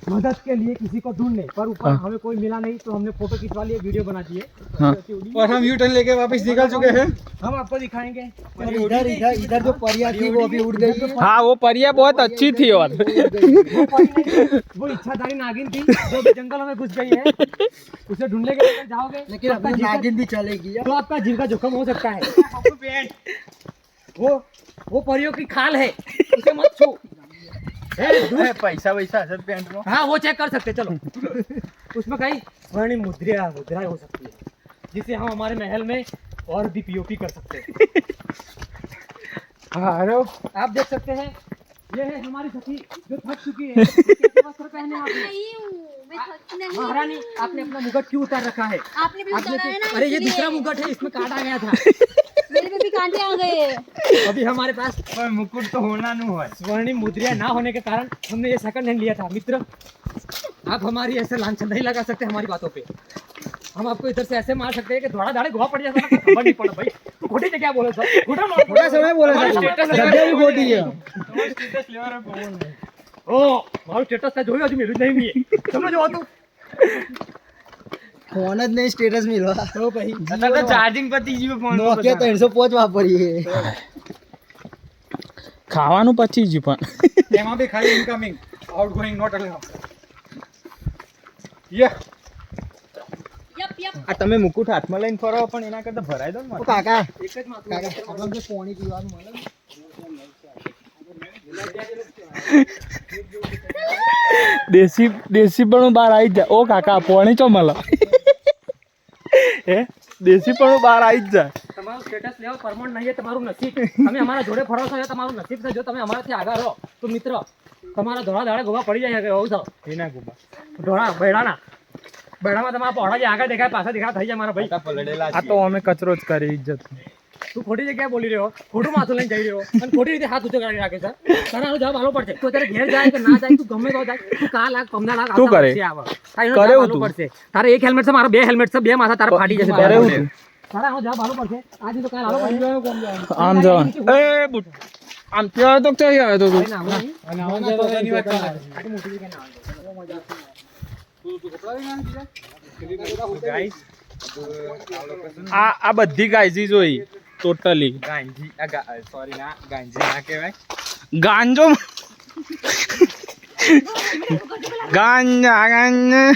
मदद के लिए किसी को ढूंढने पर ऊपर हमें कोई मिला नहीं तो हमने फोटो खिंचवा लिए वीडियो बना दिए और हम यू टर्न लेके वापस निकल चुके हैं। हम आपको दिखाएंगे इधर इधर इधर जो परिया थी वो अभी उड़ गई। हाँ वो परिया बहुत अच्छी थी और वो इच्छाधारी नागिन थी जो भी जंगलों में घुस गई है, उसे ढूंढने के लिए जाओगे लेकिन अब नागिन भी चलेगी तो आपका जीव का जोखम हो सकता है। वो परियों की खाल है, उसे मत छू। पैसा वैसा सब पेंट में। हाँ वो चेक कर सकते, चलो उसमें कई स्वर्णिम मुद्राएं हो सकती है जिसे हम हमारे महल में और भी पीओपी कर सकते हैं। आप देख सकते हैं ये है हमारी सखी जो थक चुकी है। कैसे वस्त्र पहने आपने? नहीं हूँ, मैं थकी नहीं हूँ। महारानी आपने अपना मुकुट क्यों उतार रखा है? आपने भी उतारा है ना, अरे ये इसलिए। दूसरा मुकुट है, इसमें काटा गया था। मेरे पे भी कांटे आ गए। अभी हमारे पास मुकुट तो होना नहीं है। स्वर्णिम मुद्रिया ना होने के कारण हमने ये सेकंड हैंड लिया था। मित्र आप हमारी ऐसे लांछन नहीं लगा सकते हमारी बातों पे। हम आपको इधर से ऐसे मार सकते हैं कि थोड़ा दाढ़े गोवा पड़ जाता ना, खबर नहीं पड़ा। भाई तू खोटी क्या बोले था? थोड़ा समय बोला था जगह भी खोटी है। ओ मारो स्टेटस था જોયો હજુ મેલું જ નહીં મીએ તમને જોવો તું फोन જ નહીં સ્ટેટસ મિલવા તો ભાઈ तो चार्जिंग पति जी फोन નોકિયા 305 વાપરીએ। ખાવાનું પચી ગયું પણ એમાં બી ખાલી ઇનકમિંગ આઉટગોઈંગ નોટ અલાઉડ। યે यप यप। આ તમે મુકુટ હાથમાં લઈને ફરો પણ એના કરતા ભરાઈ દો ને ઓ કાકા એક જ માથું કાકા આપણે જે પાણી પીવાનું મળે ને દેશી પણ બહાર આવી જાય. ઓ કાકા પોણી ચો મળે હે દેશી પણ બહાર આવી જ જાય. તમારું સ્ટેટસ લેવો પરમનન્ટ નહીં, તમારું નસીબ. તમે અમારા જોડે ફરો છો એ તમારું નસીબ છે. જો તમે અમારાથી આગળ રહો તો મિત્ર તમારા ધોળા દાડે ગોવા પડી જાય કે હોવ છો એના ગુબા ધોળા બેડાના બેડામાં તમારા પહોળા જે આગળ દેખાય પાછા દેખાય થઈ જાય મારા ભાઈ. પલડેલા આ તો અમે કચરો જ કરી ઇજ્જત. તું ખોટી જગ્યાએ બોલી રહ્યો, ખોટું માથું લઈને જઈ રહ્યો અને ખોટી રીતે હાથ ઊંચો કરી રાખે છે. તારે આનો જવાબ આલો પડશે. તું અત્યારે ઘેર જાય કે ના જાય, તું ગમે તો જાય, તું કાલ આગ પમના લાગ તું કરે? આવે તારે એનો કરે જવાબ હું આલવો તું? પડશે. તારે એક હેલ્મેટ છે, મારા બે હેલ્મેટ છે, બે માથા તારે ફાટી જશે. કરે હું તું? તારે આનો જવાબ આલવો પડશે. આજે તો કાલ આલો પડશે. આમ જવા એ બુટ આમ ત્યાં તો ક્યાં આવ્યો તો તું? ના, હું નહીં. અને આવું તો એની વાત કરે. આટલી મોટી જગ્યાએ ના આવતો. ગાઈસ આ બધી ગાયજી જોઈ ટોટલી ગાંજી સોરી ના ગાંજી ના કહેવાય ગાંજો ગાંજા ગાંજા